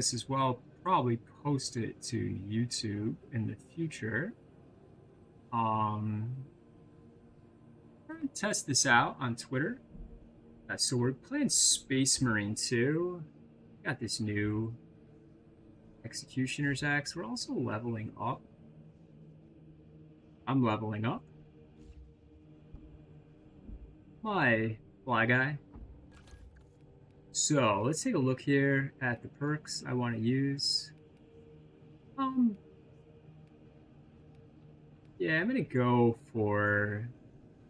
this as well, probably post it to YouTube in the future. We're gonna test this out on Twitter. So we're playing Space Marine 2. Got this new Executioner's Axe. We're also leveling up. I'm leveling up. My fly guy. So let's take a look here at the perks I want to use. Yeah, I'm gonna go for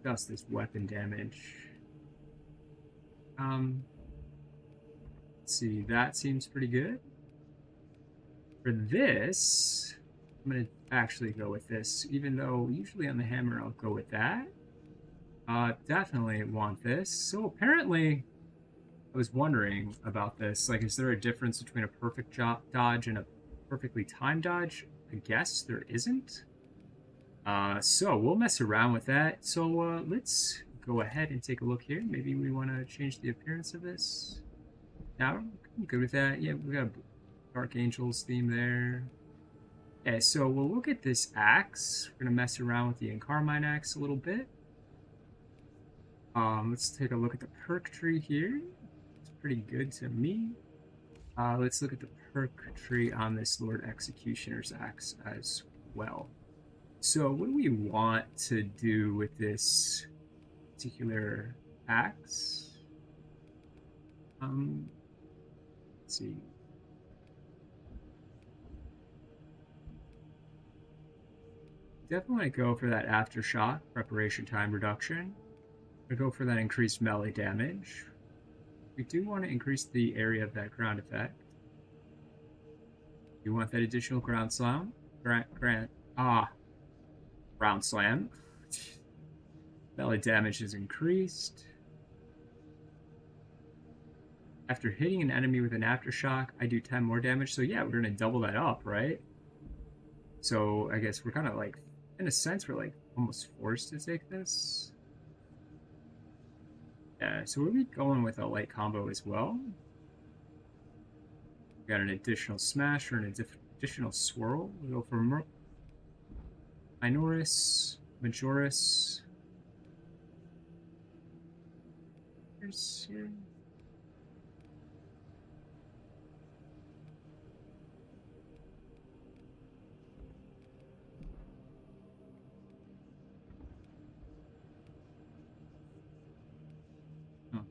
just this weapon damage. Let's see, that seems pretty good. For this, I'm gonna actually go with this, even though usually on the hammer I'll go with that. Definitely want this. So apparently, I was wondering about this. Like, is there a difference between a perfect dodge and a perfectly timed dodge? I guess there isn't. So we'll mess around with that. So let's go ahead and take a look here. Maybe we want to change the appearance of this. Now, I'm good with that. Yeah, we got a Dark Angels theme there. Okay, so we'll look at this axe. We're gonna mess around with the Encarmine axe a little bit. Let's take a look at the perk tree here. It's pretty good to me. Let's look at the perk tree on this Lord Executioner's axe as well. So what do we want to do with this particular axe? Let's see. Definitely go for that aftershock preparation time reduction. We go for that increased melee damage. We do want to increase the area of that ground effect. You want that additional ground slam? Ground slam. Melee damage is increased. After hitting an enemy with an aftershock, I do 10 more damage. So yeah, we're gonna double that up, right? So I guess we're kind of like, in a sense, we're like almost forced to take this. Yeah, so we'll be going with a light combo as well. We got an additional smash or an additional swirl. We'll go for Minoris, Majoris. Here's here. Oh.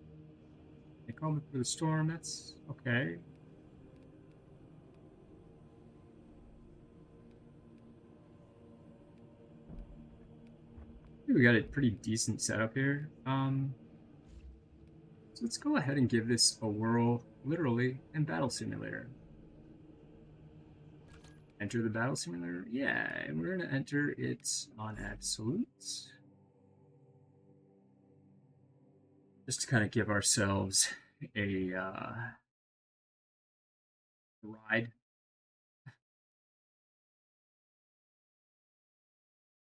They call me for the storm. That's okay. We got a pretty decent setup here. So let's go ahead and give this a whirl, literally, in Battle Simulator. Enter the Battle Simulator? Yeah, and we're going to enter it on Absolute. Just to kind of give ourselves a ride.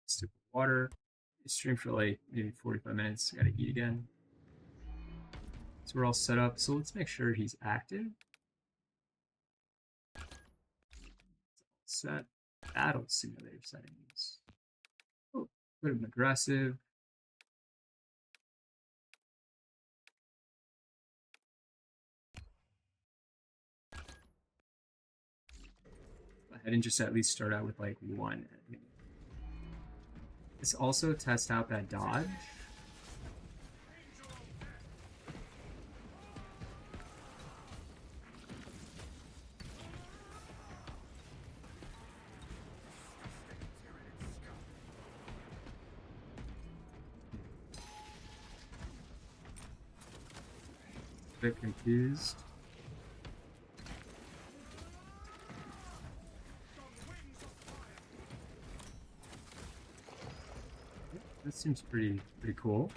Sip of water. Stream for like maybe 45 minutes. Gotta eat again. So we're all set up. So let's make sure he's active. Set battle simulator settings. Oh, put him aggressive. Go ahead and just at least start out with like one enemy. Let's also test out that dodge. A bit confused. That seems pretty cool.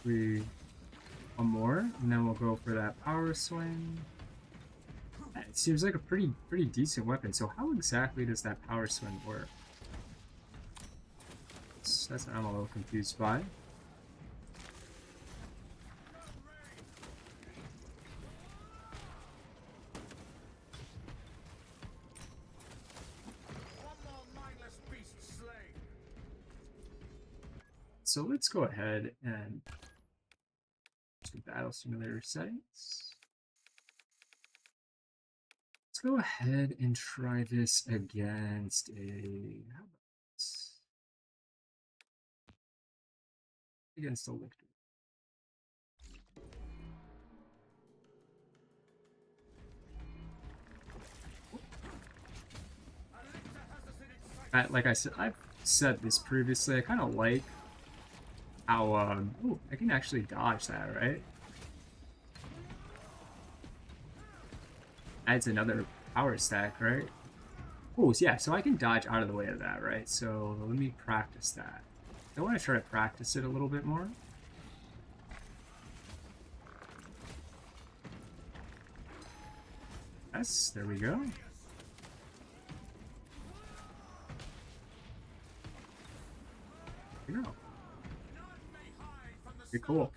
One more, and then we'll go for that power swing. It seems like a pretty decent weapon. So how exactly does that power swing work? That's what I'm a little confused by. So let's go ahead and do battle simulator settings. Let's go ahead and try this against a, how about this? Against a lictor. Like I said, I've said this previously, I kind of like how, oh, I can actually dodge that, right? Adds another power stack, right? Oh, yeah, so I can dodge out of the way of that, right? So let me practice that. I want to try to practice it a little bit more. Yes, there we go. There we go. Pretty cool.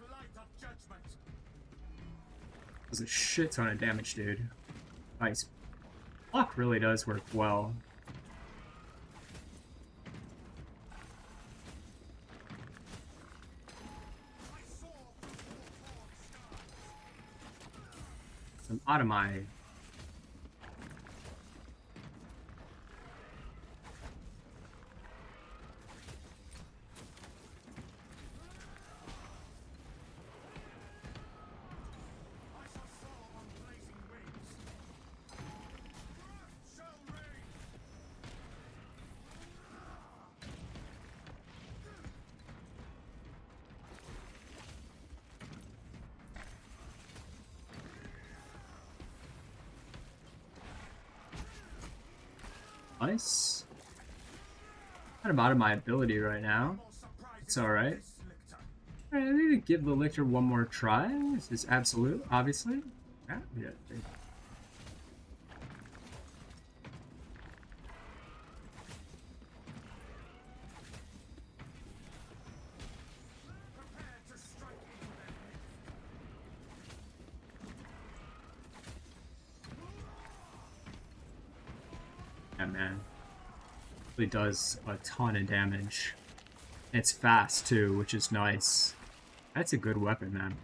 Does a shit ton of damage, dude. Nice. Block really does work well. So I'm out of my... Nice. Kind of out of my ability right now. It's alright. Alright, I need to give the lictor one more try. This is absolute, obviously. Yeah, yeah. Yeah, man. Really does a ton of damage. It's fast too, which is nice. That's a good weapon, man.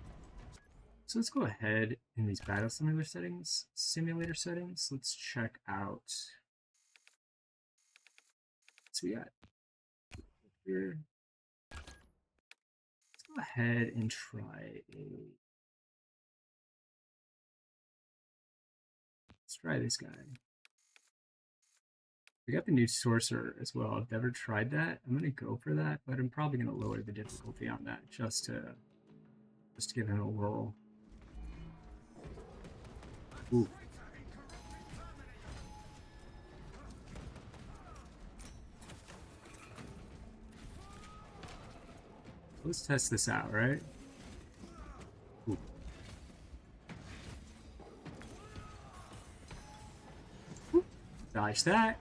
So let's go ahead in these battle simulator settings. Let's check out. So we got here. Let's go ahead and try a. Let's try this guy. We got the new sorcerer as well. I've never tried that. I'm gonna go for that, but I'm probably gonna lower the difficulty on that just to give him a whirl. Ooh. Let's test this out, right? Ooh. Ooh. Dodge that.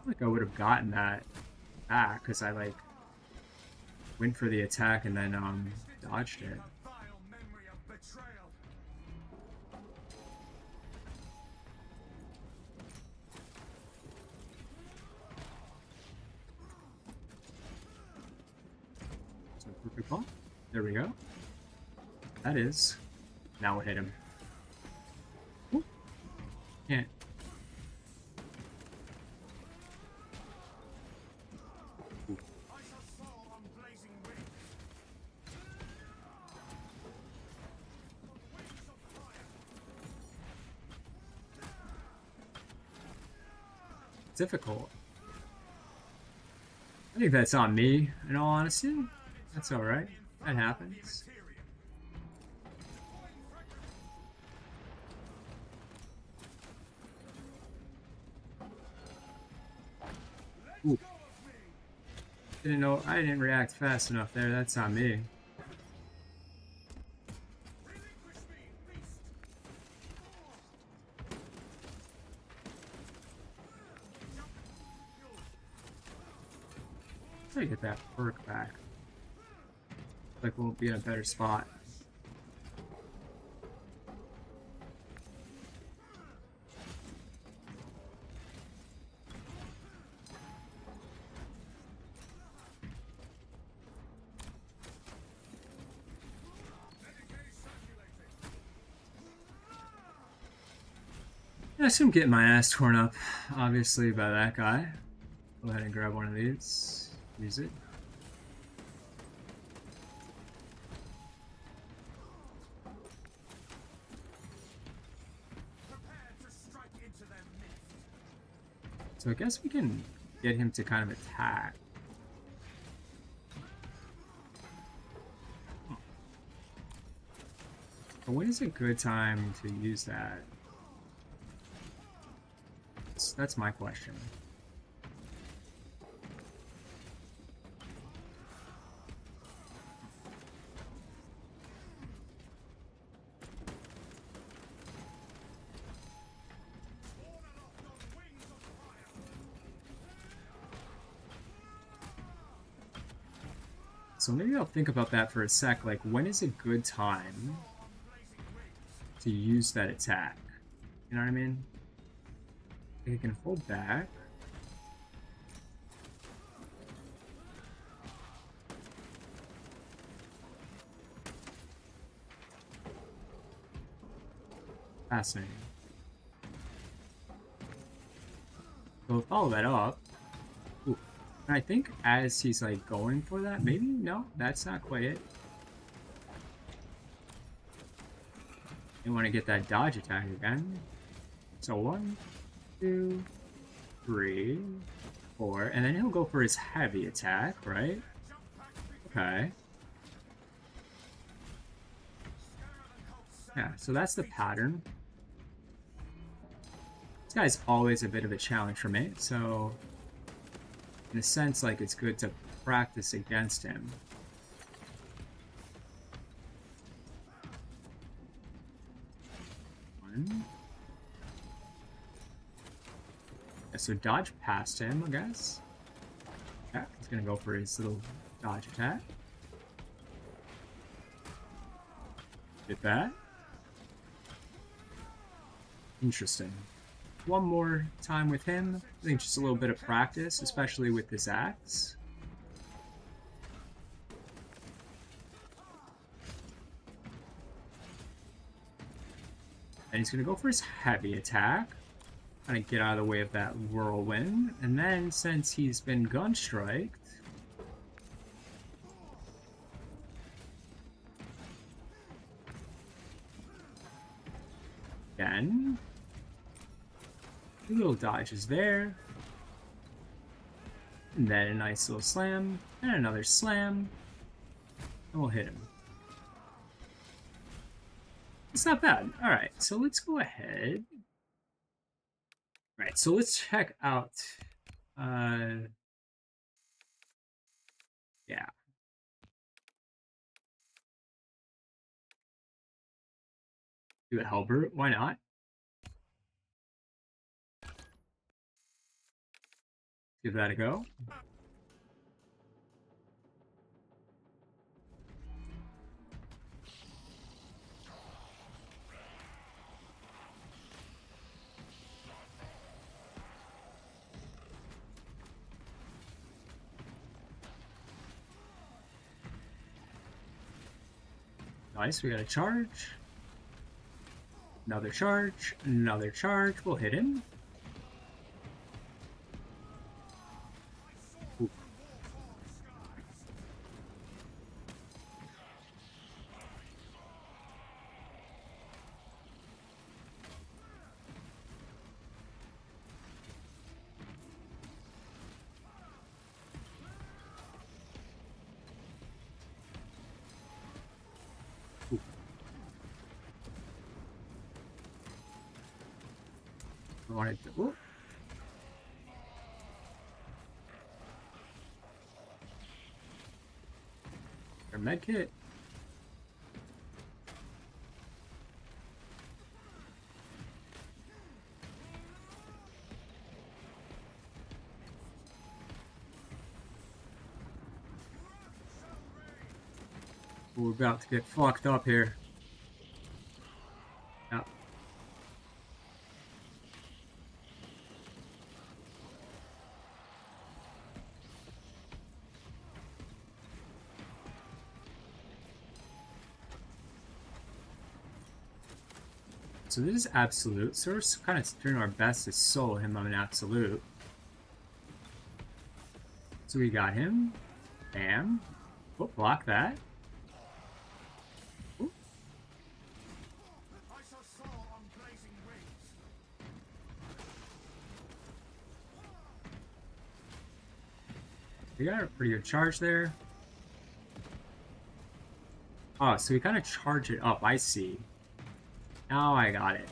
Like I would have gotten that back because I like went for the attack and then dodged it. So perfect ball. There we go. That is. Now we'll hit him. Ooh. Can't. Difficult. I think that's on me, in all honesty. That's alright. That happens. Ooh. Didn't know, I didn't react fast enough there. That's on me. try to get that perk back. Like we'll be in a better spot. I assume getting my ass torn up, obviously, by that guy. Go ahead and grab one of these. Use it. So I guess we can get him to kind of attack. But when is a good time to use that? That's my question. So maybe I'll think about that for a sec. Like, when is a good time to use that attack? You know what I mean? I can hold back. Fascinating. So follow that up. Ooh. And I think as he's like going for that, maybe no, that's not quite it. You want to get that dodge attack again. So 1, 2, 3, 4, and then he'll go for his heavy attack, right? Okay. Yeah, so that's the pattern. This guy's always a bit of a challenge for me, so in a sense, like, it's good to practice against him. One. Yeah, so dodge past him, I guess. Yeah, he's gonna go for his little dodge attack. Get that. Interesting. One more time with him. I think just a little bit of practice, especially with this axe. And he's going to go for his heavy attack. Kind of get out of the way of that whirlwind. And then, since he's been gun striked, again, two little dodges there. And then a nice little slam. And another slam. And we'll hit him. It's not bad. Alright, so let's go ahead. Alright, so let's check out... yeah. Do a Halbert, why not? Give that a go. Nice, we got a charge. Another charge, another charge. We'll hit him. Ooh. Ooh. I wanted to. Ooh. Our med kit. We're about to get fucked up here. Yep. So this is absolute. So we're kind of doing our best to solo him on an absolute. So we got him. Bam. Oh, block that. Ooh. We got a pretty good charge there. Oh, so we kind of charge it up. I see. Now I got it.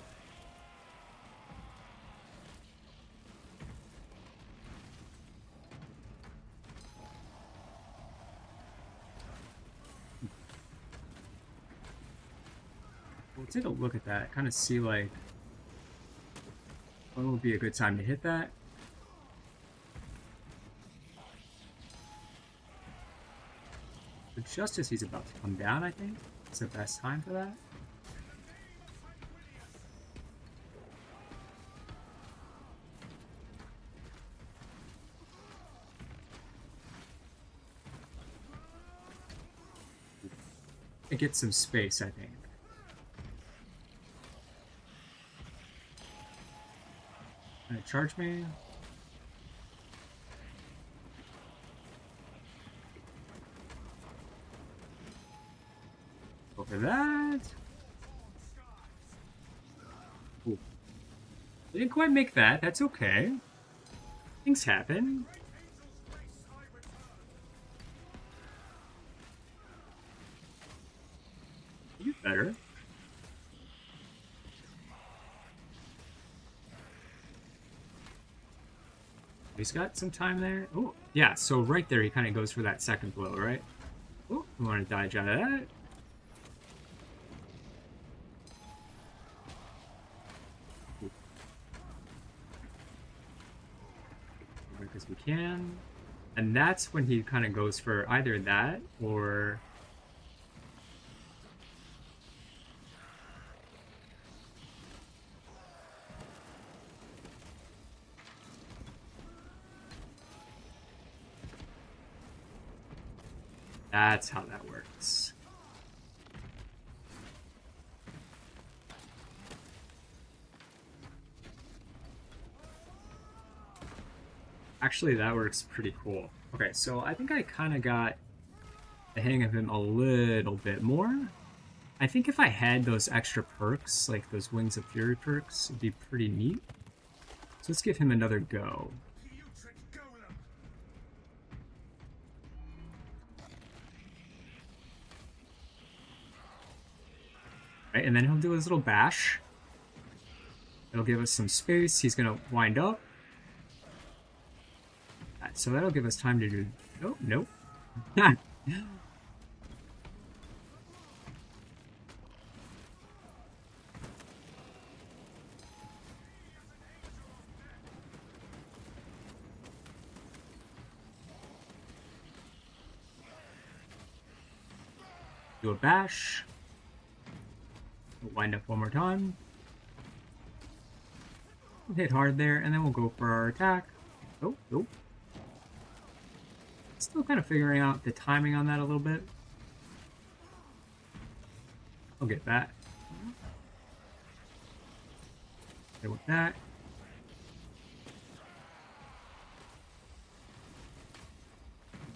We'll take a look at that. Kind of see like when would be a good time to hit that. But just as he's about to come down, I think it's the best time for that. It gets some space, I think. Gonna charge me. Go for that. Ooh. Didn't quite make that. That's okay. Things happen. You get better. He's got some time there. Oh, yeah. So right there, he kind of goes for that second blow, right? Oh, we want to dodge out of that. Because we can. And that's when he kind of goes for either that or... That's how that works. Actually, that works pretty cool. Okay, so I think I kind of got the hang of him a little bit more. I think if I had those extra perks, like those Wings of Fury perks, it'd be pretty neat. So let's give him another go. Right, and then he'll do his little bash. It'll give us some space. He's gonna wind up. So that'll give us time to do... Oh, nope. Do a bash. We'll wind up one more time. We'll hit hard there, and then we'll go for our attack. Oh, nope. Still kind of figuring out the timing on that a little bit. I'll get that. Okay, with that.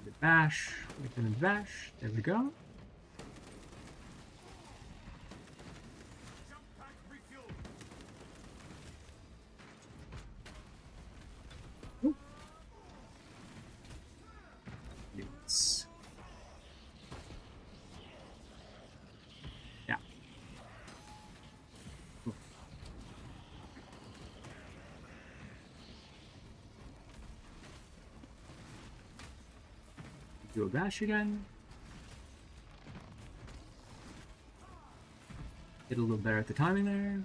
The bash. Within the bash. There we go. Yeah. Do a bash again. Get a little better at the timing there.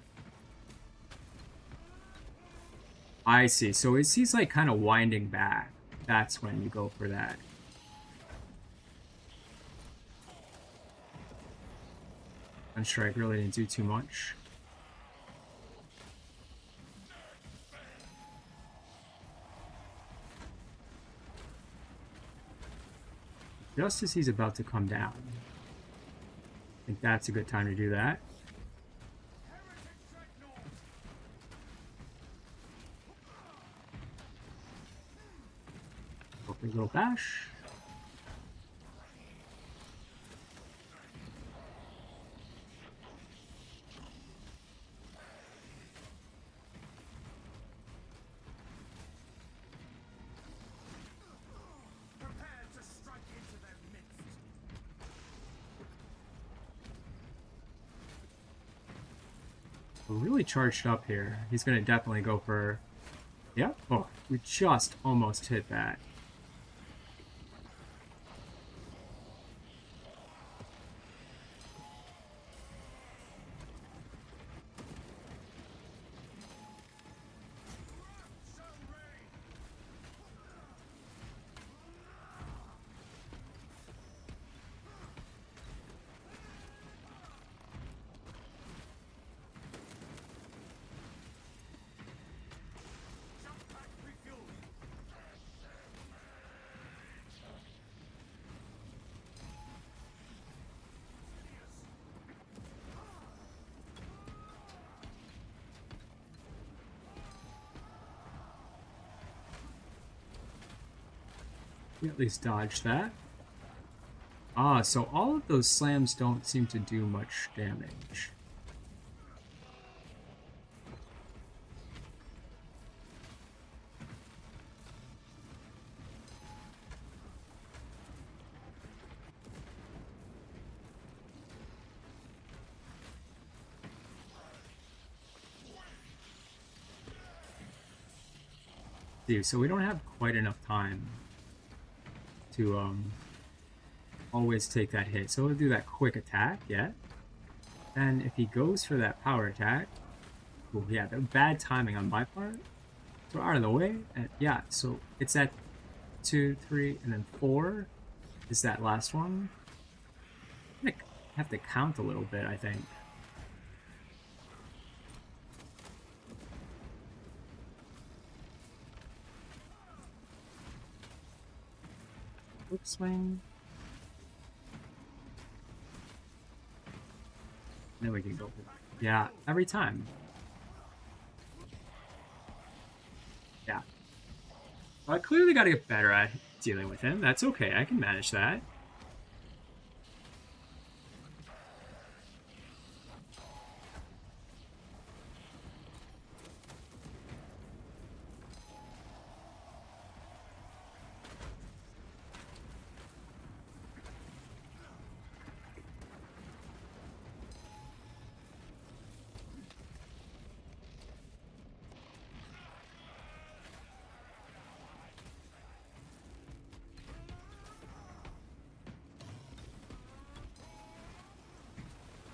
I see. So he's like kind of winding back. That's when you go for that. One strike really didn't do too much. Just as he's about to come down. I think that's a good time to do that. Hopefully a little bash. We're really charged up here. He's going to definitely go for... Yep. Oh, we just almost hit that. We at least dodge that. Ah, so all of those slams don't seem to do much damage. Dude, so we don't have quite enough time to always take that hit. So we'll do that quick attack, yeah. And if he goes for that power attack, well, yeah, the bad timing on my part. So out of the way, and yeah, so it's at 2, 3, and then 4 is that last one. I'm gonna have to count a little bit, I think. Quick swing. Then we can go for that. Yeah, every time. Yeah. Well, I clearly got to get better at dealing with him. That's okay. I can manage that.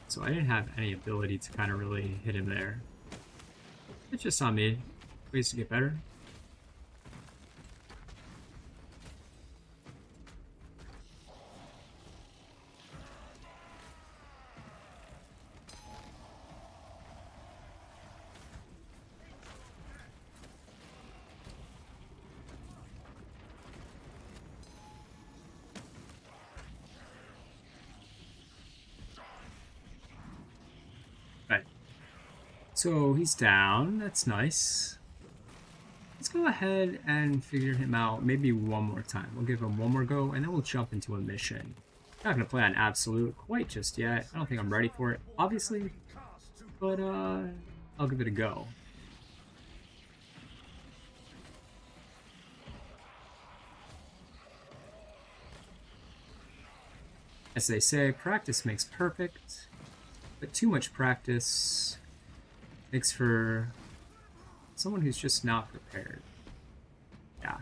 So I didn't have any ability to kind of really hit him there. It's just on me. Ways to get better. Right. So he's down. That's nice. Let's go ahead and figure him out maybe one more time. We'll give him one more go, and then we'll jump into a mission. Not going to play on Absolute quite just yet. I don't think I'm ready for it, obviously. But, I'll give it a go. As they say, practice makes perfect. But too much practice makes for someone who's just not prepared. Yeah.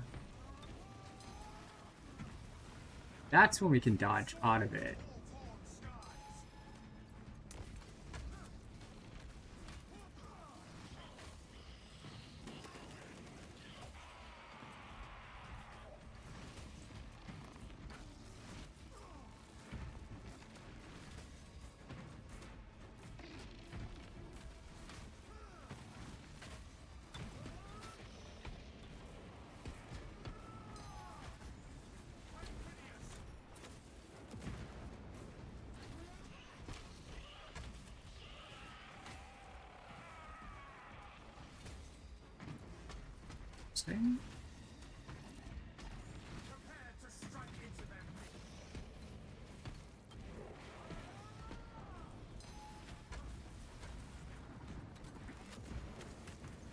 That's when we can dodge out of it. Interesting.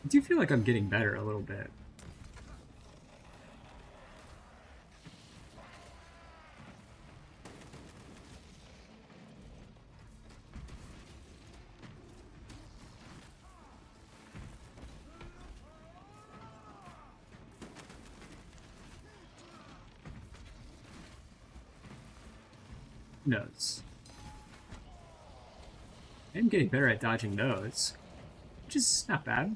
I do feel like I'm getting better a little bit. Who knows? I'm getting better at dodging those, which is not bad.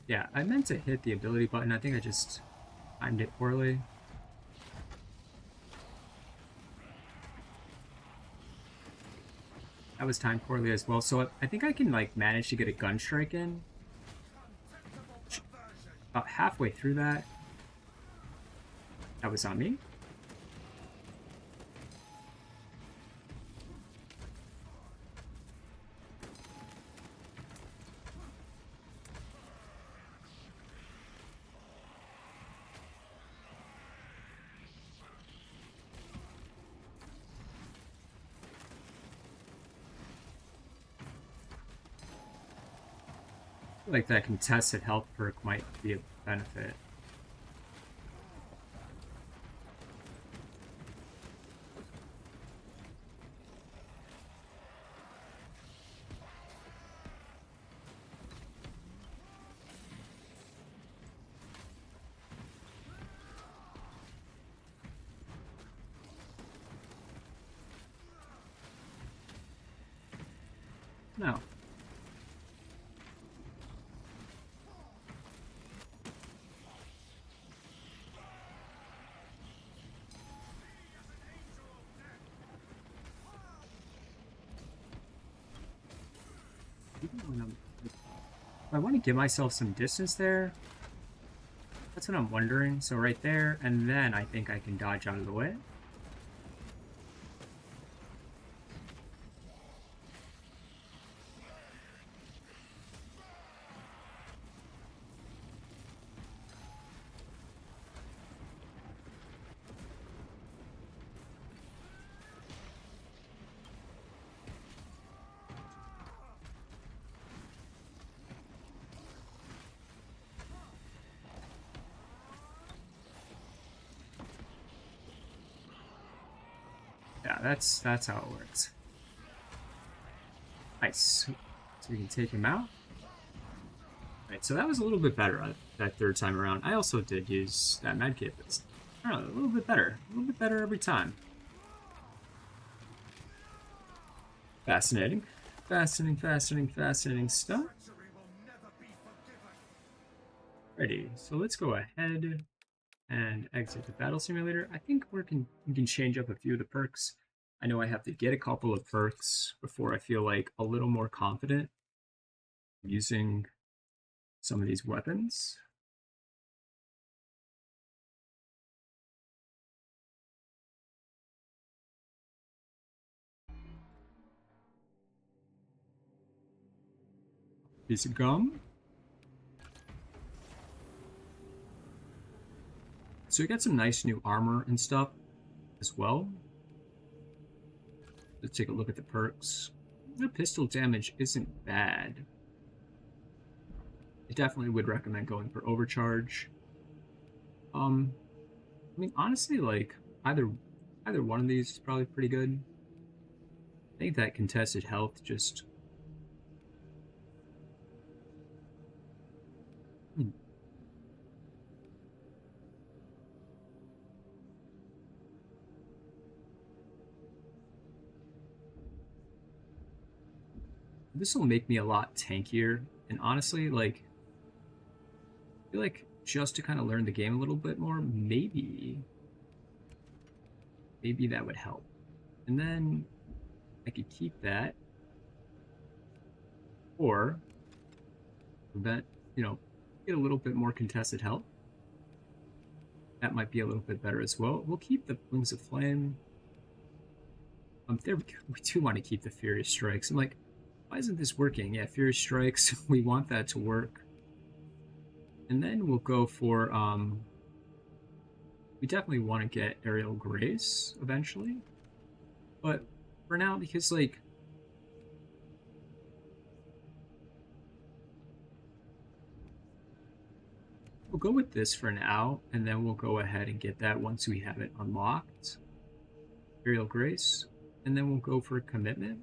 Yeah, I meant to hit the ability button. I think I just timed it poorly. That was timed poorly as well. So I think I can like manage to get a gun strike in. About halfway through that. That was on me. I feel like that contested health perk might be a benefit. No. I want to give myself some distance there. That's what I'm wondering. So right there, and then I think I can dodge out of the way. Yeah, that's how it works. Nice. So we can take him out. Right, so that was a little bit better that third time around. I also did use that medkit, but I don't know, a little bit better. A little bit better every time. Fascinating. Fascinating stuff. Ready. So let's go ahead and exit the battle simulator. I think we can change up a few of the perks. I know I have to get a couple of perks before I feel like a little more confident using some of these weapons. Piece of gum. So we got some nice new armor and stuff as well. Let's take a look at the perks. The pistol damage isn't bad. I definitely would recommend going for overcharge. I mean, honestly, like either one of these is probably pretty good. I think that contested health just hmm. This will make me a lot tankier. And honestly, like I feel like just to kind of learn the game a little bit more, maybe that would help. And then I could keep that or prevent, get a little bit more contested health. That might be a little bit better as well. We'll keep the Wings of Flame. There we go. We do want to keep the Furious Strikes. I'm like, why isn't this working? Yeah, Furious Strikes. We want that to work. And then we'll go for we definitely want to get Aerial Grace eventually. But for now, because like we'll go with this for now, and then we'll go ahead and get that once we have it unlocked. Aerial Grace, and then we'll go for Commitment.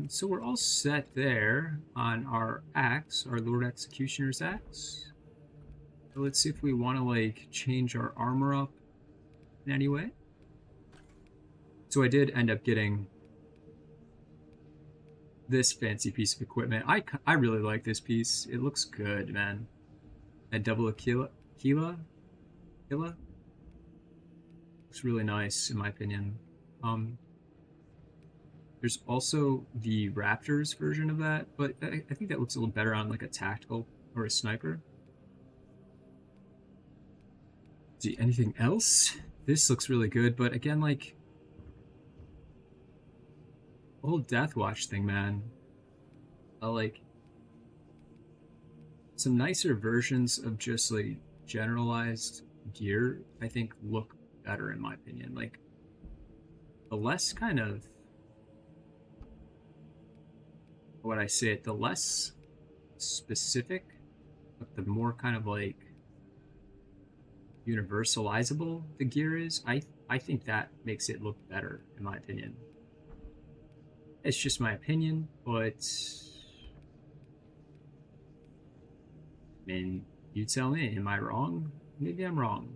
So we're all set there on our axe, our Lord Executioner's axe. So let's see if we want to like change our armor up in any way. So I did end up getting this fancy piece of equipment. I really like this piece. It looks good, man. That double Aquila looks really nice in my opinion. There's also the Raptors version of that, but I think that looks a little better on like a tactical or a sniper. See, anything else? This looks really good, but again, like the whole Death Watch thing, man. Like some nicer versions of just like generalized gear, I think look better in my opinion. Like the less kind of what I say it, the less specific, but the more kind of like universalizable the gear is, I think that makes it look better in my opinion. It's just my opinion, but I mean, you tell me, am I wrong? Maybe I'm wrong.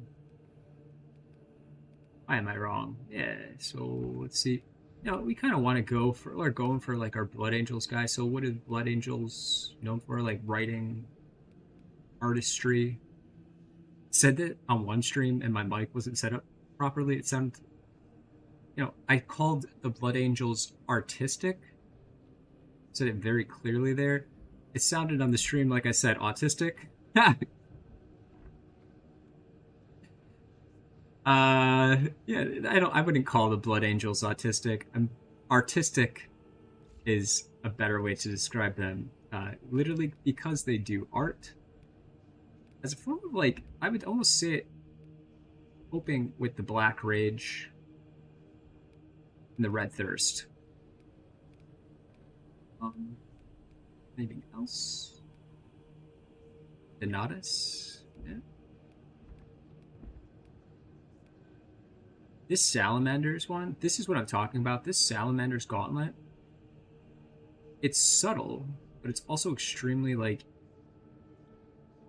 Why am I wrong? Yeah, so let's see. You know, we kind of want to go for, or going for like our Blood Angels guy. So what are Blood Angels known for? Like writing, artistry. Said that on one stream and my mic wasn't set up properly. It sounded, I called the Blood Angels artistic. Said it very clearly there. It sounded on the stream like I said autistic. Yeah, I wouldn't call the Blood Angels autistic. Artistic is a better way to describe them. Literally because they do art as a form of like, I would almost say it hoping with the Black Rage and the Red Thirst. Anything else? Donatus? Yeah. This Salamander's one, this is what I'm talking about. This Salamander's Gauntlet, it's subtle, but it's also extremely like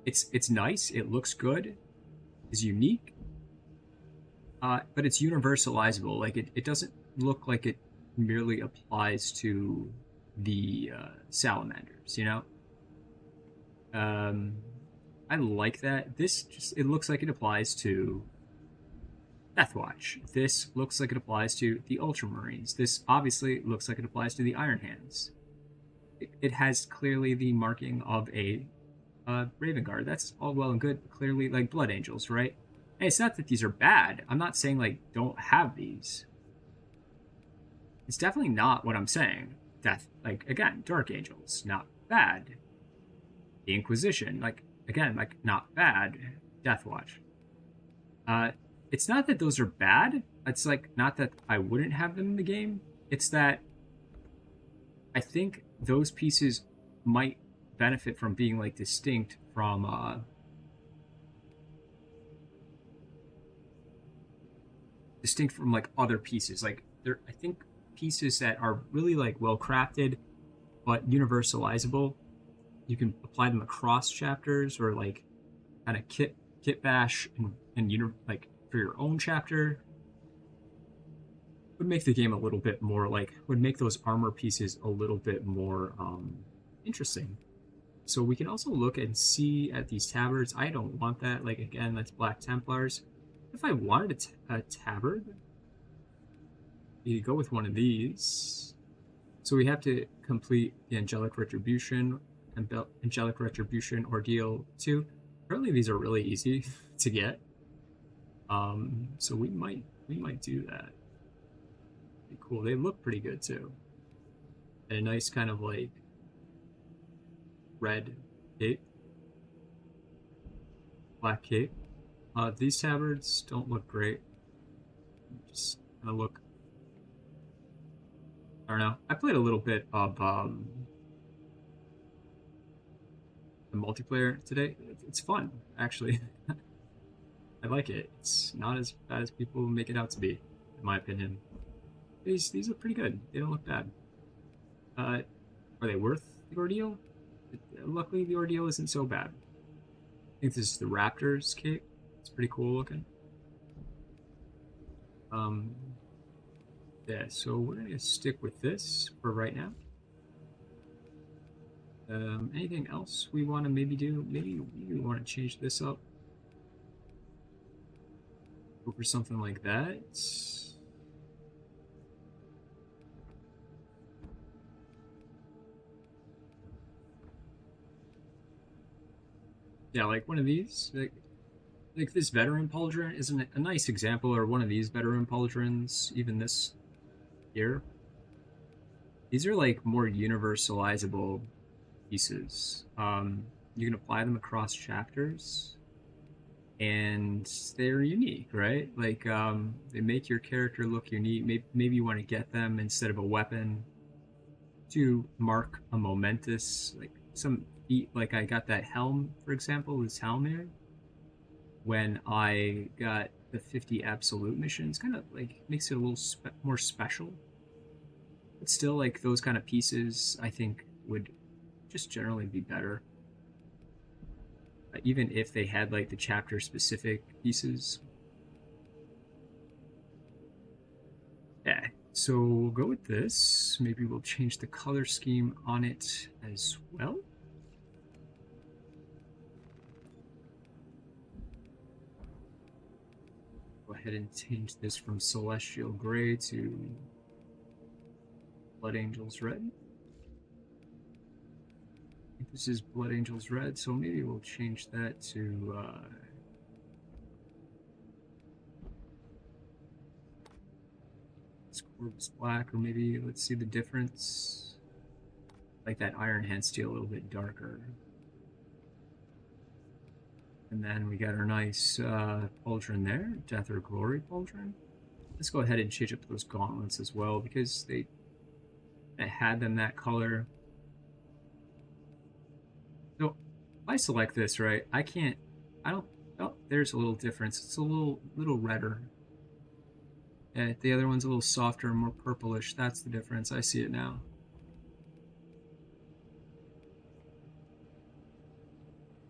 it's nice, it looks good, it's unique, but it's universalizable. Like it doesn't look like it merely applies to the salamanders, I like that. This just, it looks like it applies to Deathwatch. This looks like it applies to the Ultramarines. This obviously looks like it applies to the Iron Hands. It has clearly the marking of a Raven Guard. That's all well and good. Clearly, like Blood Angels, right? Hey, it's not that these are bad. I'm not saying like don't have these. It's definitely not what I'm saying. Death, like again, Dark Angels, not bad. The Inquisition, like again, like not bad. Deathwatch. It's not that those are bad. It's like not that I wouldn't have them in the game. It's that I think those pieces might benefit from being like distinct from like other pieces. Like there, I think pieces that are really like well crafted but universalizable. You can apply them across chapters or like kind of kit bash and like for your own chapter. Would make the game a little bit more like, would make those armor pieces a little bit more interesting. So we can also look and see at these tabards. I don't want that. Like again, that's Black Templars. If I wanted a tabard, you could go with one of these. So we have to complete the Angelic Retribution and Angelic Retribution Ordeal 2. Apparently these are really easy to get. So we might do that. Pretty cool. They look pretty good too. And a nice kind of like red cape, black cape. These tabards don't look great. Just kind of look. I don't know. I played a little bit of the multiplayer today. It's fun, actually. I like it. It's not as bad as people make it out to be, in my opinion. These are pretty good. They don't look bad. Are they worth the ordeal? Luckily, the ordeal isn't so bad. I think this is the Raptors cape. It's pretty cool looking. Um, yeah, so we're gonna stick with this for right now. Anything else we want to maybe do? Maybe we want to change this up. Go for something like that. Yeah, like one of these. Like this veteran pauldron is a nice example, or one of these veteran pauldrons, even this here. These are like more universalizable pieces. You can apply them across chapters, and they're unique, right? Like they make your character look unique. Maybe you want to get them instead of a weapon to mark a momentous, like some feat. Like I got that helm, for example, this helm here. When I got the 50 absolute missions, kind of like makes it a little more special. But still, like those kind of pieces, I think would just generally be better. Even if they had like the chapter specific pieces. Yeah. So we'll go with this. Maybe we'll change the color scheme on it as well. Go ahead and change this from Celestial Gray to Blood Angels Red. I think this is Blood Angels Red, so maybe we'll change that to Corvus Black, or maybe let's see the difference. Like that Iron Hand Steel a little bit darker. And then we got our nice pauldron there, Death or Glory pauldron. Let's go ahead and change up those gauntlets as well, because they had them that color. So if I select this, right, I can't, I don't, oh, there's a little difference. It's a little redder. Yeah, the other one's a little softer and more purplish. That's the difference. I see it now.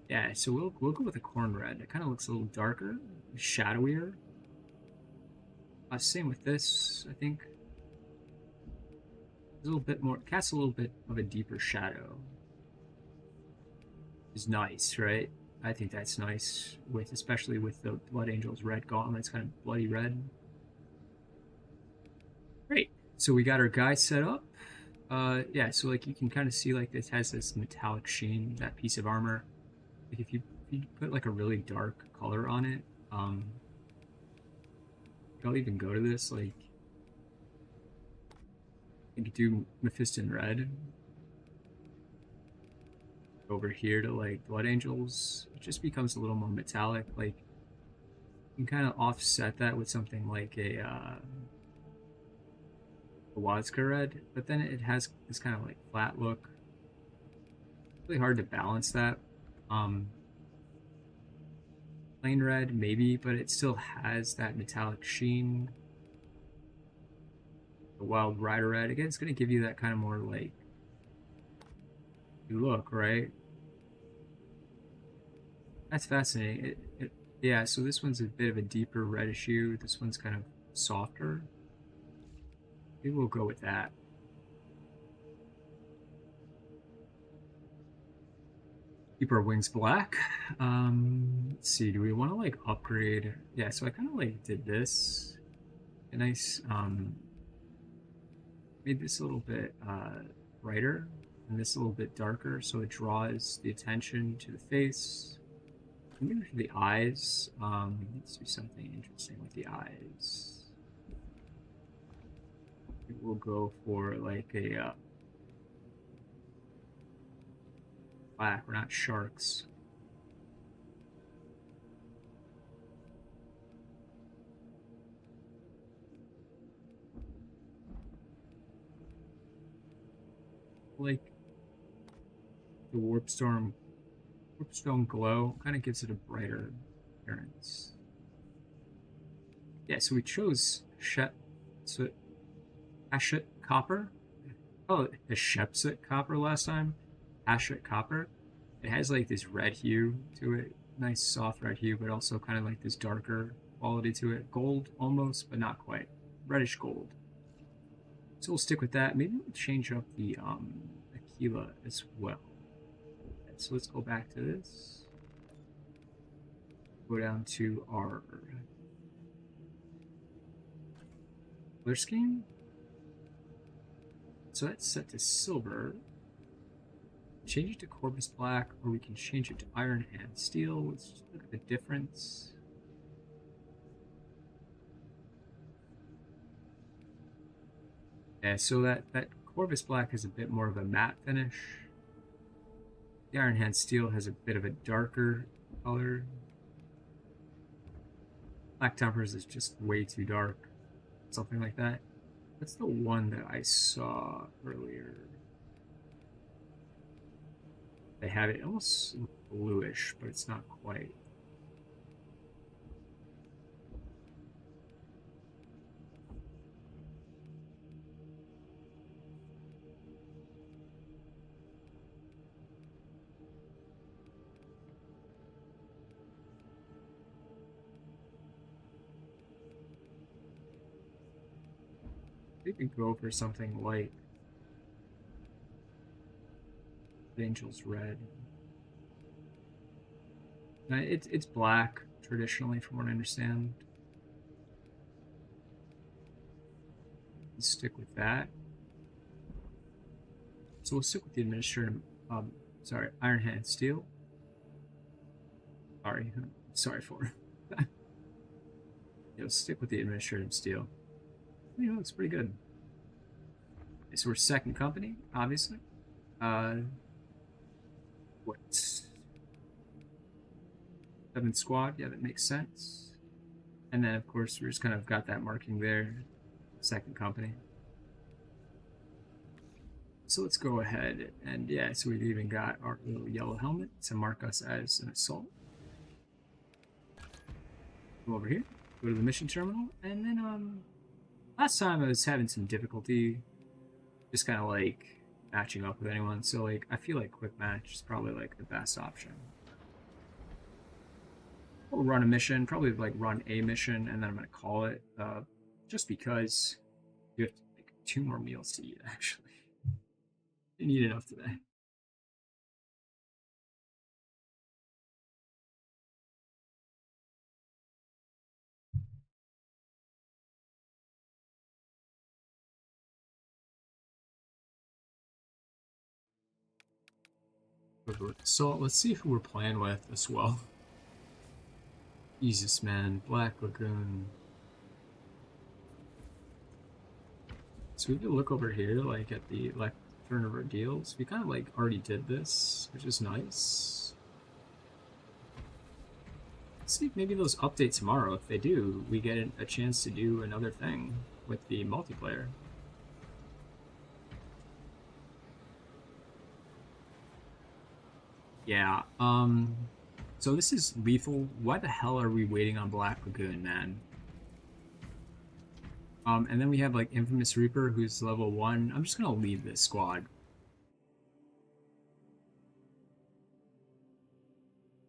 Yeah, so we'll go with a corn red. It kind of looks a little darker, shadowier. Same with this, I think. A little bit more, casts a little bit of a deeper shadow. Is nice, right? I think that's nice, with especially with the Blood Angels red gauntlets, kind of bloody red. Great. So we got our guy set up. Yeah, so like you can kind of see like this has this metallic sheen, that piece of armor. Like if you put like a really dark color on it, I'll even go to this, like you could do Mephiston red. Over here to like Blood Angels, it just becomes a little more metallic. Like you can kind of offset that with something like a Wadzka red, but then it has this kind of like flat look. It's really hard to balance that. Plain red, maybe, but it still has that metallic sheen. The Wild Rider red, again, it's going to give you that kind of more like look, right? That's fascinating. Yeah, so this one's a bit of a deeper reddish hue. This one's kind of softer. Maybe we'll go with that. Keep our wings black. Let's see, do we want to like upgrade? Yeah, so I kind of like did this. A nice, made this a little bit brighter and this a little bit darker, so it draws the attention to the face. maybe for the eyes, let's do something interesting with the eyes. We'll go for like a black. We're not sharks. Like the warpstone glow kind of gives it a brighter appearance. Yeah, so we chose Hashut copper. Oh, the Shepset copper last time. Hashut copper. It has like this red hue to it, nice soft red hue, but also kind of like this darker quality to it. Gold almost, but not quite. Reddish gold. So we'll stick with that. Maybe we'll change up the Aquila as well. So let's go back to this. Go down to our color scheme. So that's set to silver. Change it to Corpus Black, or we can change it to Iron Hand Steel. Let's just look at the difference. Yeah, so that Corvus Black has a bit more of a matte finish. The Iron Hand Steel has a bit of a darker color. Black Tempers is just way too dark. Something like that. That's the one that I saw earlier. They have it almost bluish, but it's not quite. They could go for something like Angel's Red. It's black traditionally, from what I understand. Let's stick with that. So we'll stick with the administrative. Sorry, Iron Hand Steel. Sorry for. We'll stick with the administrative steel. You know, looks pretty good. Okay, so we're second company, obviously. What? Seventh squad. Yeah, that makes sense. And then, of course, we just kind of got that marking there. Second company. So let's go ahead and yeah, so we've even got our little yellow helmet to mark us as an assault. Go over here, go to the mission terminal, and then last time I was having some difficulty just kind of like matching up with anyone, so like I feel like quick match is probably like the best option. We'll run a mission, probably like run a mission, and then I'm gonna call it just because you have to make 2 more meals to eat actually. Didn't eat enough today. So let's see who we're playing with as well. Jesus, man. Black Lagoon. So we can look over here, like at the turn of our deals. We kind of like already did this, which is nice. Let's see if maybe those update tomorrow. If they do, we get a chance to do another thing with the multiplayer. Yeah, so this is lethal. Why the hell are we waiting on Black Lagoon, man? And then we have like Infamous Reaper, who's level 1. I'm just gonna leave this squad.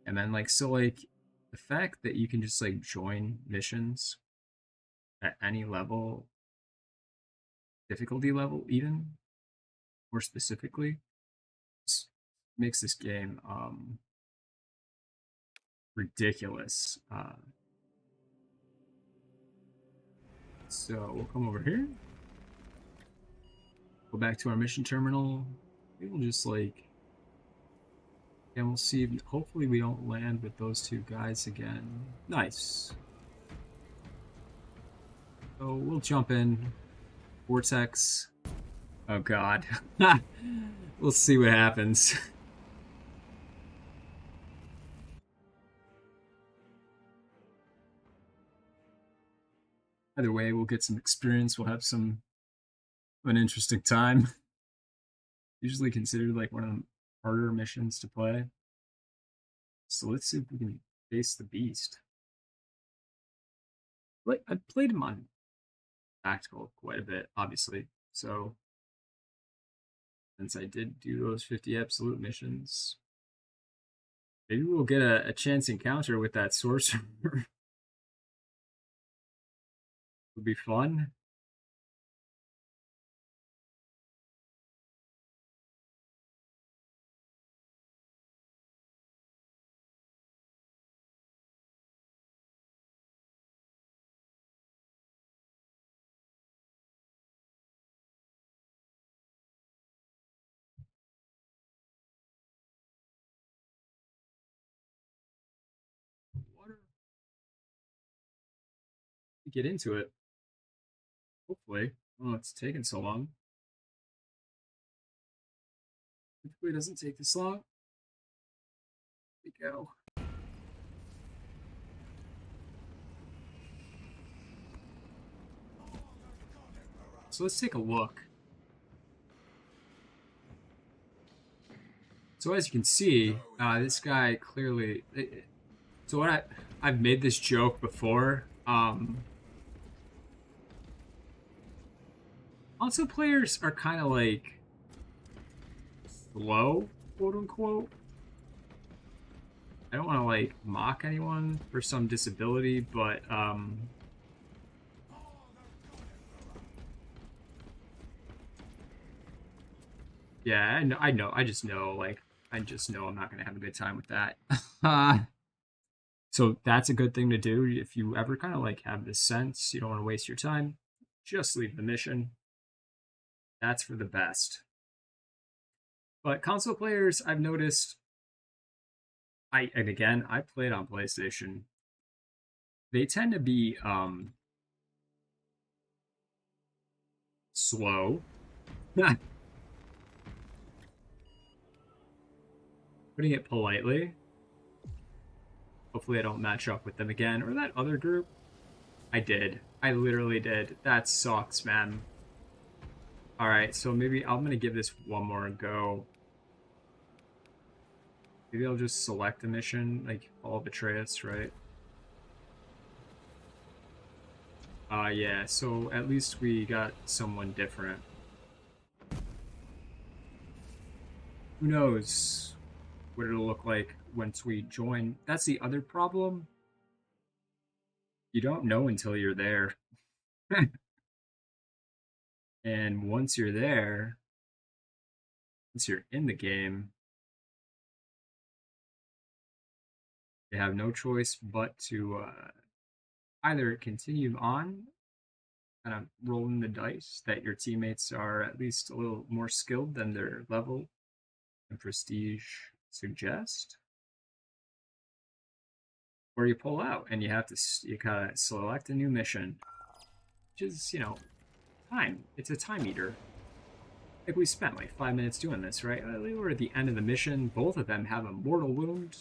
And then like, so like, the fact that you can just like join missions at any level, difficulty level even, more specifically, makes this game ridiculous. So we'll come over here, go back to our mission terminal. Maybe we'll just like And we'll see. Hopefully we don't land with those two guys again. Nice. So we'll jump in. Vortex. Oh god. We'll see what happens. Either way, we'll get some experience. We'll have an interesting time. Usually considered like one of the harder missions to play. So let's see if we can face the beast. Like I've played him on tactical quite a bit, obviously. So since I did do those 50 absolute missions, maybe we'll get a chance encounter with that sorcerer. Would be fun. Water. Get into it. Hopefully. Oh, it's taking so long. Typically, it doesn't take this long. Here we go. So let's take a look. So as you can see, this guy clearly. So what I've made this joke before. Also, players are kind of like slow, quote unquote. I don't want to like mock anyone for some disability, but yeah, I know. I just know, like, I just know I'm not gonna have a good time with that. So that's a good thing to do if you ever kind of like have this sense you don't want to waste your time. Just leave the mission. That's for the best. But console players, I've noticed. And again, I played on PlayStation. They tend to be slow. Putting it politely. Hopefully I don't match up with them again. Or that other group. I did. I literally did. That sucks, man. Alright, so maybe I'm going to give this one more go. Maybe I'll just select a mission, like follow Betrayus, right? Yeah, so at least we got someone different. Who knows what it'll look like once we join. That's the other problem. You don't know until you're there. And once you're there, once you're in the game, you have no choice but to either continue on, kind of rolling the dice that your teammates are at least a little more skilled than their level and prestige suggest, or you pull out and you kind of select a new mission, which is time. It's a time eater. Like we spent like 5 minutes doing this, right? We were at the end of the mission. Both of them have a mortal wound.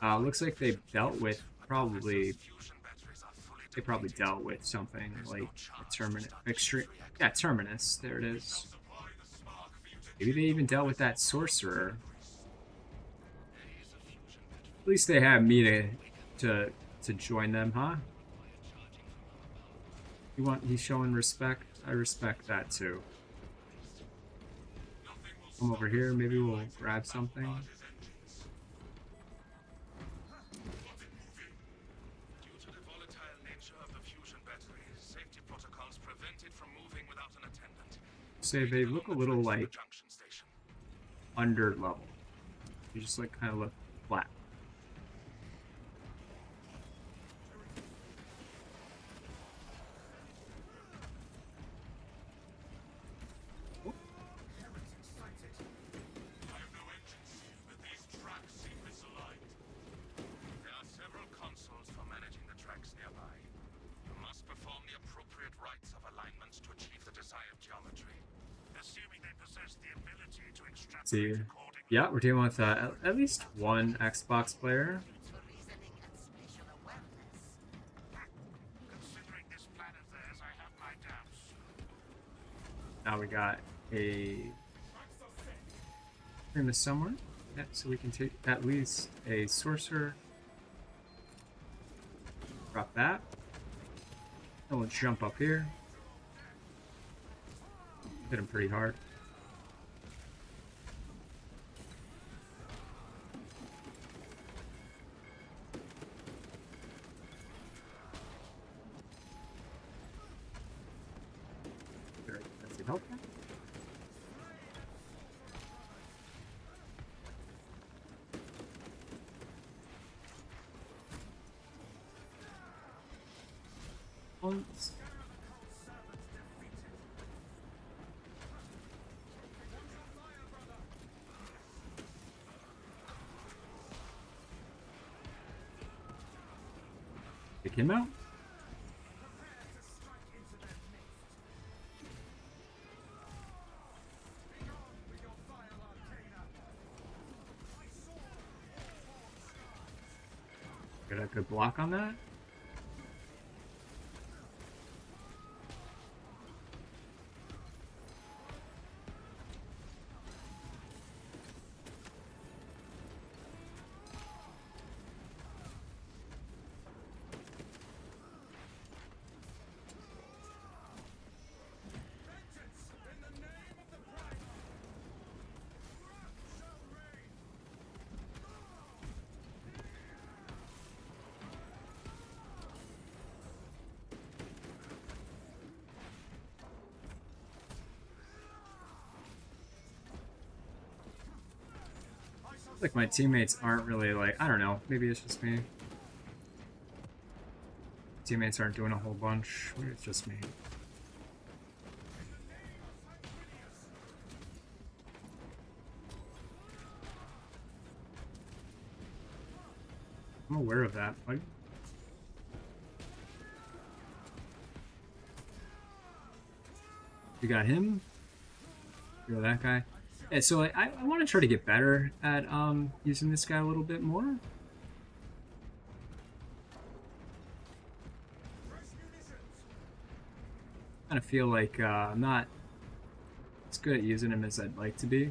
Looks like they dealt with probably. They probably dealt with something like a Terminus. There it is. Maybe they even dealt with that sorcerer. At least they have me to join them, huh? He's showing respect. I respect that too. Come over here. Maybe we'll grab something. Say they look a little like under level. You just like kind of look flat. see. Yeah, we're dealing with at least one Xbox player. Now we got a in the somewhere. Yeah, so we can take at least a sorcerer. Drop that. And we'll jump up here. Hit him pretty hard. Does it help? Once. Take him out. Get a good block on that. Like my teammates aren't really like, I don't know, maybe it's just me. Teammates aren't doing a whole bunch, maybe it's just me. I'm aware of that. Like, you got him. You got that guy. Yeah, so like, I want to try to get better at using this guy a little bit more. I kind of feel like I'm not as good at using him as I'd like to be.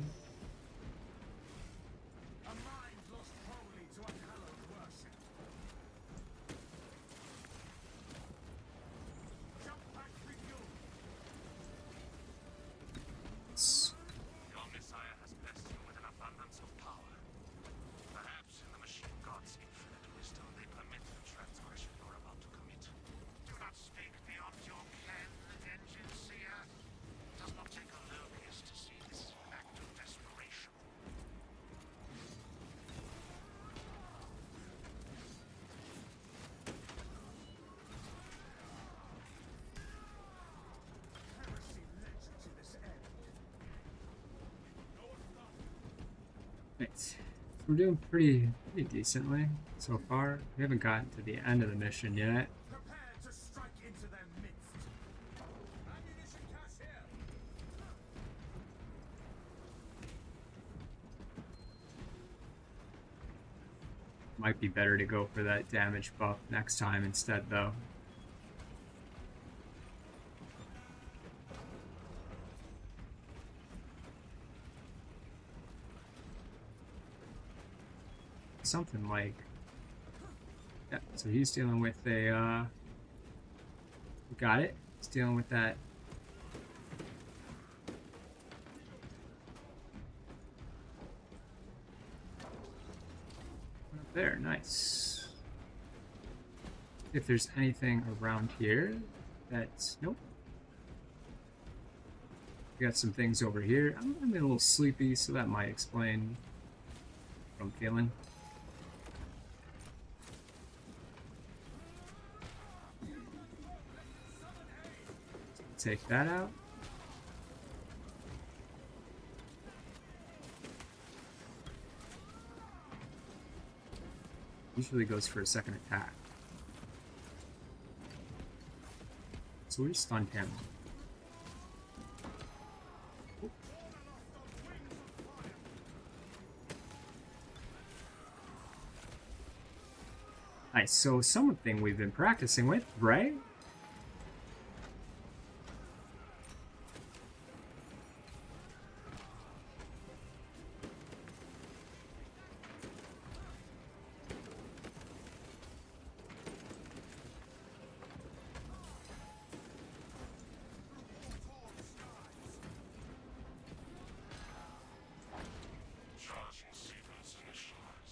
Right. We're doing pretty decently so far. We haven't gotten to the end of the mission yet. Might be better to go for that damage buff next time instead, though. Something like, yeah, so he's dealing with a got it. He's dealing with that up there. Nice. If there's anything around here that's nope. We got some things over here. I'm a little sleepy, so that might explain what I'm feeling. Take that out. Usually goes for a second attack. So we stunned him. Nice. So something we've been practicing with, right?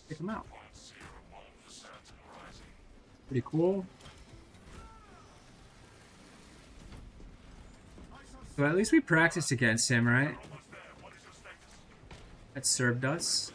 Take them out. Pretty cool. So at least we practiced against him, right? That served us.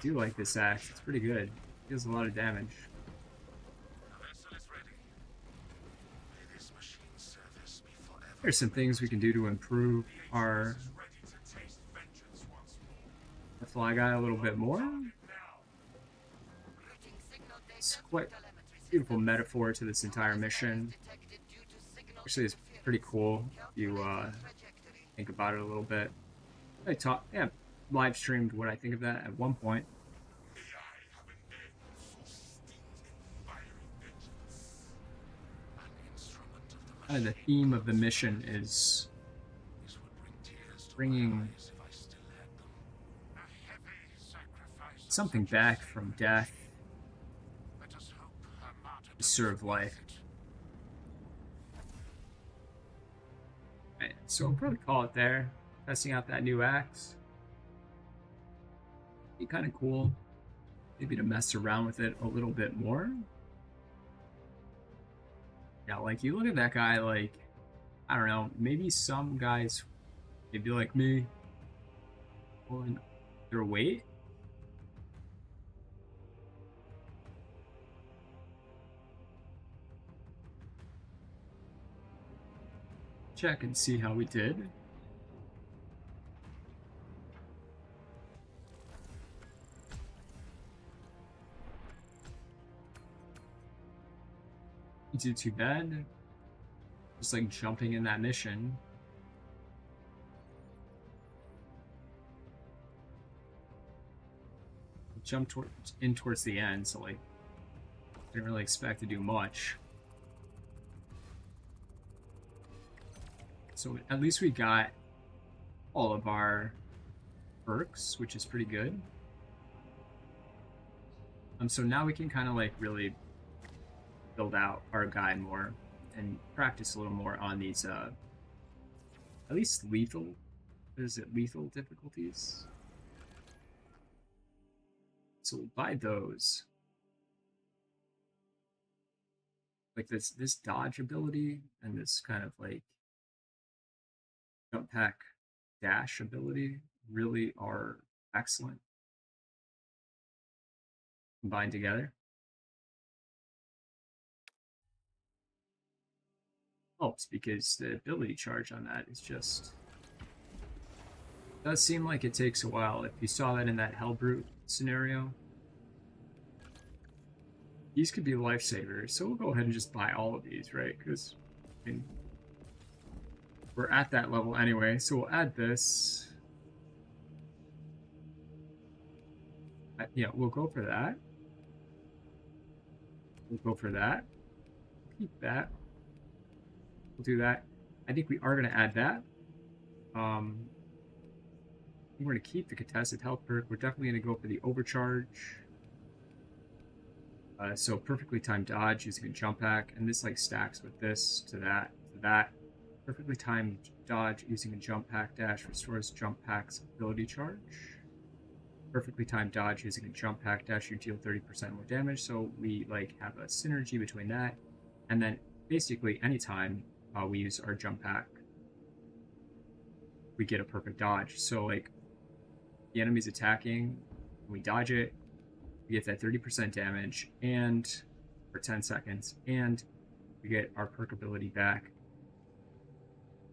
I do like this axe. It's pretty good. It deals a lot of damage. There's some things we can do to improve our fly guy a little bit more. It's quite a beautiful metaphor to this entire mission. Actually, it's pretty cool if you think about it a little bit. Yeah, live streamed what I think of that at one point. The theme of the mission is bringing something back from death to serve life. Right, so we'll probably call it there. Testing out that new axe. Be kind of cool. Maybe to mess around with it a little bit more. Yeah, like you look at that guy, like, I don't know, maybe some guys, maybe like me, pulling their weight. Check and see how we did. You did too bad. Just like jumping in that mission. Jump towards the end, so like didn't really expect to do much. So at least we got all of our perks, which is pretty good. So now we can kind of like really build out our guy more and practice a little more on these at least lethal. Is it lethal difficulties? So we'll buy those. Like this dodge ability and this kind of like jump pack dash ability really are excellent combined together. Helps because the ability charge on that is just does seem like it takes a while. If you saw that in that Hellbrute scenario, these could be lifesavers. So we'll go ahead and just buy all of these, right? Because I mean, we're at that level anyway. So we'll add this. Yeah, we'll go for that. We'll go for that. Keep that. We'll do that. I think we are going to add that. We're going to keep the contested health perk. We're definitely going to go for the overcharge. So perfectly timed dodge using a jump pack, and this like stacks with this to that to that. Perfectly timed dodge using a jump pack dash restores jump pack's ability charge. Perfectly timed dodge using a jump pack dash, you deal 30% more damage. So we like have a synergy between that, and then basically anytime we use our jump pack, we get a perfect dodge. So like the enemy's attacking, we dodge it, we get that 30% damage and for 10 seconds, and we get our perk ability back,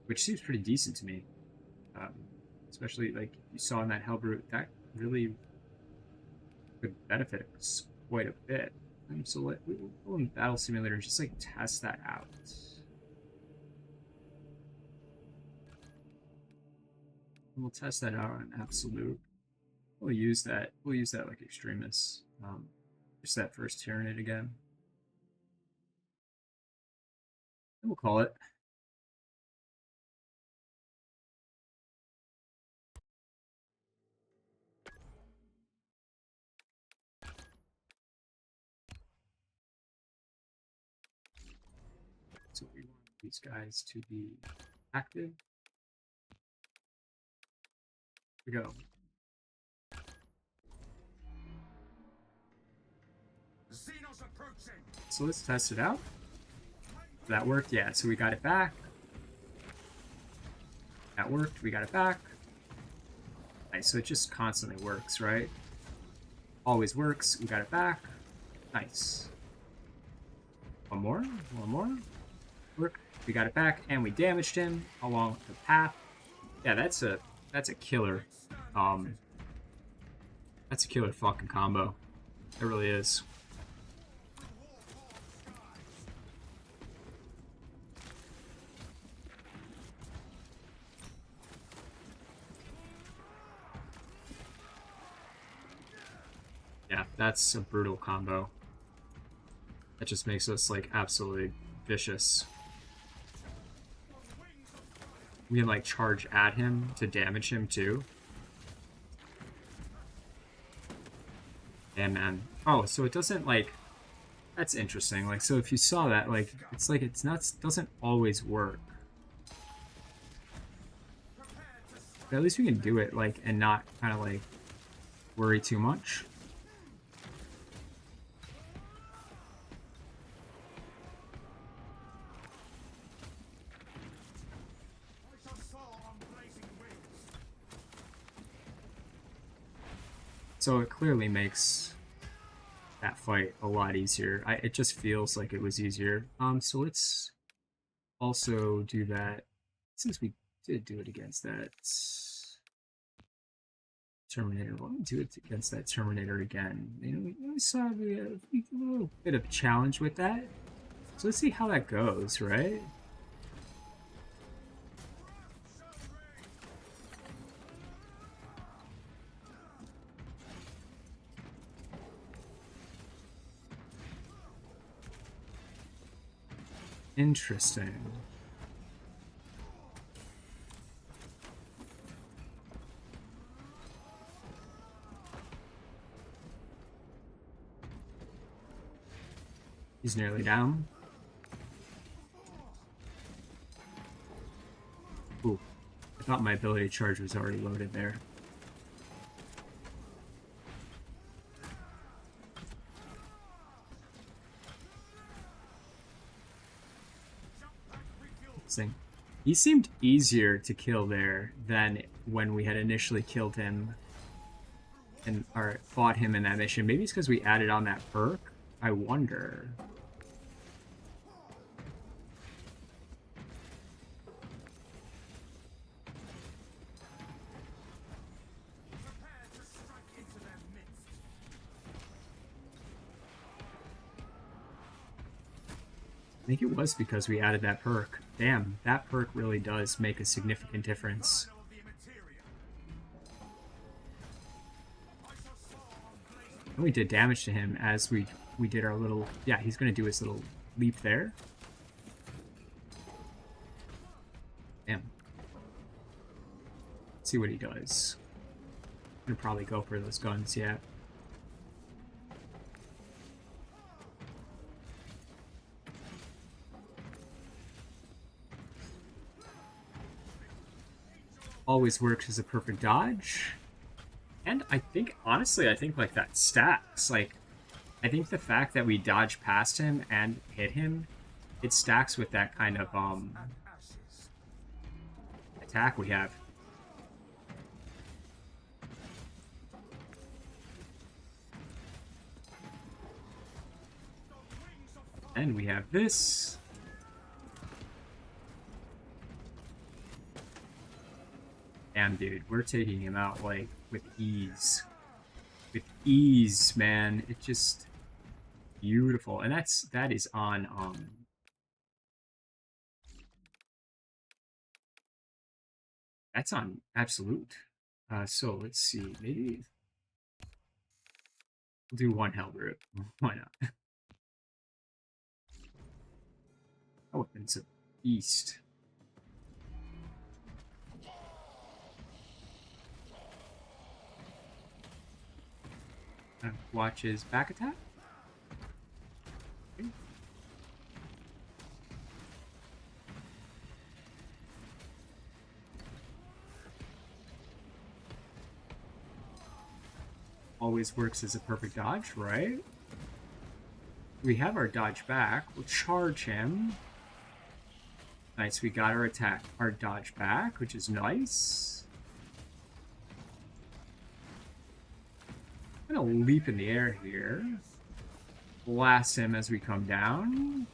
which seems pretty decent to me. Especially like you saw in that Hellbrute, that really could benefit us quite a bit. So we'll go in Battle Simulator and just like test that out. And we'll test that out on Absolute. We'll use that. We'll use that like Extremis. Just that first Tyranid again. And we'll call it. So we want these guys to be active. Here we go. So let's test it out. That worked, yeah. So we got it back. That worked, we got it back. Nice, so it just constantly works, right? Always works, we got it back. Nice. One more. Work, we got it back, and we damaged him along the path. Yeah, that's a killer. That's a killer fucking combo. It really is. Yeah, that's a brutal combo. That just makes us like absolutely vicious. We can like charge at him to damage him too. And man, oh, so it doesn't like. That's interesting. Like, so if you saw that, like, it's not doesn't always work. But at least we can do it like and not kind of like worry too much. So it clearly makes that fight a lot easier. It just feels like it was easier. So let's also do that since we did do it against that Terminator. Why don't we do it against that Terminator again? You know, we saw a little bit of challenge with that. So let's see how that goes, right? Interesting. He's nearly down. Ooh, I thought my ability charge was already loaded there. He seemed easier to kill there than when we had initially killed him and or fought him in that mission. Maybe it's because we added on that perk. I wonder. I think it was because we added that perk. Damn, that perk really does make a significant difference. And we did damage to him as we did our little... Yeah, he's going to do his little leap there. Damn. Let's see what he does. I'm going to probably go for those guns, yeah. always works as a perfect dodge. And I think, honestly, I think like that stacks. Like, I think the fact that we dodge past him and hit him, it stacks with that kind of attack we have. And we have this. Damn, dude, we're taking him out like with ease. With ease, man. It's just beautiful. And that is on that's on absolute. So let's see, maybe we'll do one hell route. Why not? That weapon's a beast. Watch his back attack. Okay. Always works as a perfect dodge, right? We have our dodge back. We'll charge him. Nice, we got our attack, our dodge back, which is nice. I'm gonna leap in the air here. Blast him as we come down.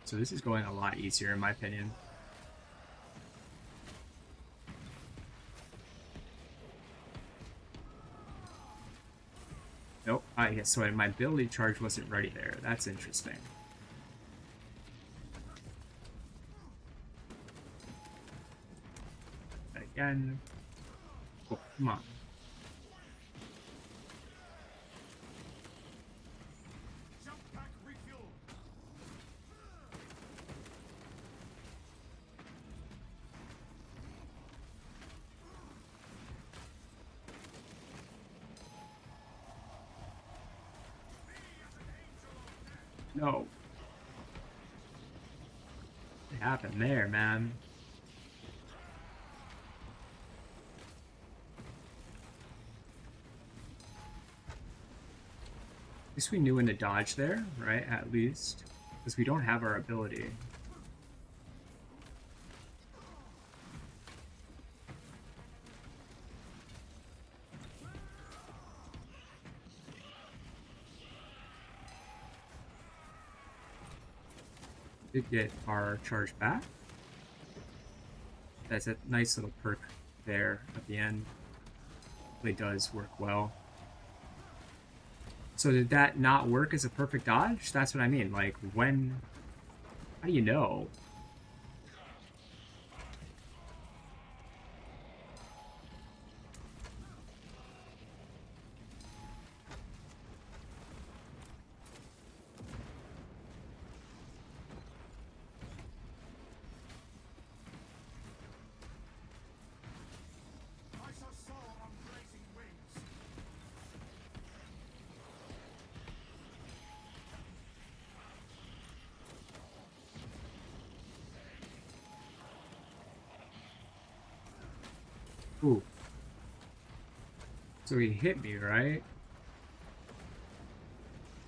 So this is going a lot easier in my opinion. Nope. Yeah, so my ability charge wasn't ready there. That's interesting. Again. Oh, come on. No. What happened there, man? At least we knew when to dodge there, right? At least. Because we don't have our ability. Did get our charge back. That's a nice little perk there at the end. Really does work well. So did that not work as a perfect dodge? That's what I mean. Like, when... How do you know? Ooh. So he hit me, right?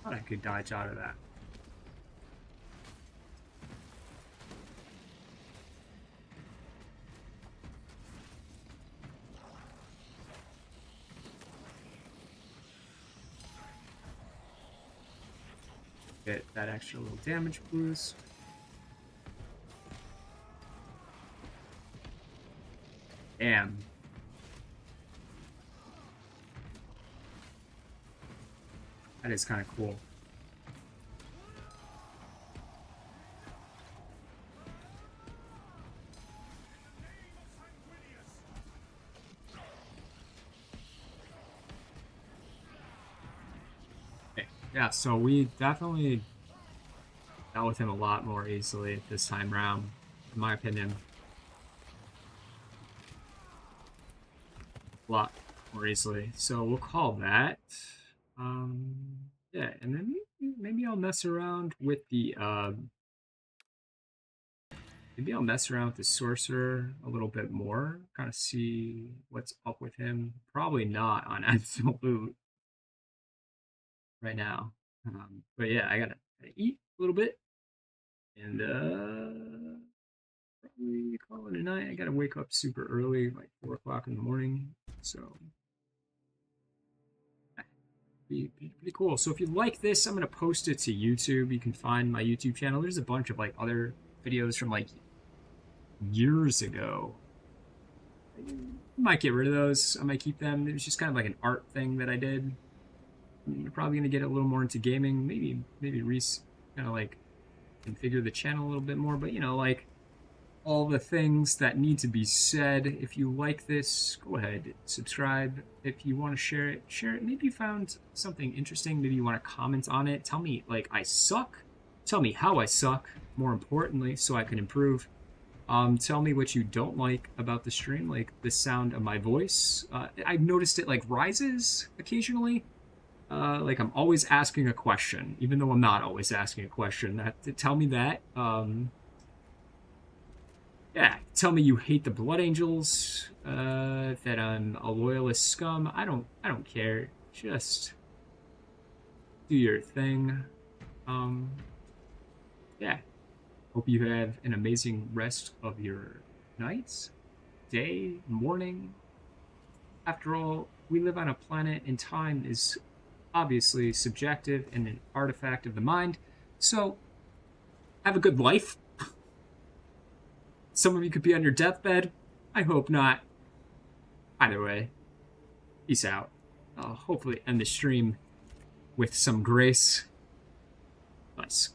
Thought I could dodge out of that. Get that extra little damage boost. Damn. That is kind of cool. Okay. Yeah, so we definitely dealt with him a lot more easily this time around, in my opinion. A lot. more easily. So we'll call that. Yeah, and then maybe I'll mess around with the maybe I'll mess around with the sorcerer a little bit more, kind of see what's up with him. Probably not on absolute right now. But yeah, gotta eat a little bit and probably call it a night. I gotta wake up super early, like 4 o'clock in the morning. So be pretty cool. So if you like this, I'm gonna post it to YouTube. You can find my YouTube channel. There's a bunch of like other videos from like years ago. I might get rid of those. I might keep them. It was just kind of like an art thing that I did. I'm probably gonna get a little more into gaming. Maybe Reese kind of like configure the channel a little bit more. But like all the things that need to be said. If you like this, go ahead, subscribe. If you want to share it, share it. Maybe you found something interesting. Maybe you want to comment on it. Tell me, like, I suck. Tell me how I suck, more importantly, so I can improve. Tell me what you don't like about the stream, like the sound of my voice. I've noticed it, like, rises occasionally. Like, I'm always asking a question, even though I'm not always asking a question. Tell me that. Yeah, tell me you hate the Blood Angels, that I'm a loyalist scum. I don't care. Just do your thing. Um, yeah. Hope you have an amazing rest of your nights, day, morning. After all, we live on a planet and time is obviously subjective and an artifact of the mind. So, have a good life. Some of you could be on your deathbed. I hope not. Either way, peace out. I'll hopefully end the stream with some grace. Nice.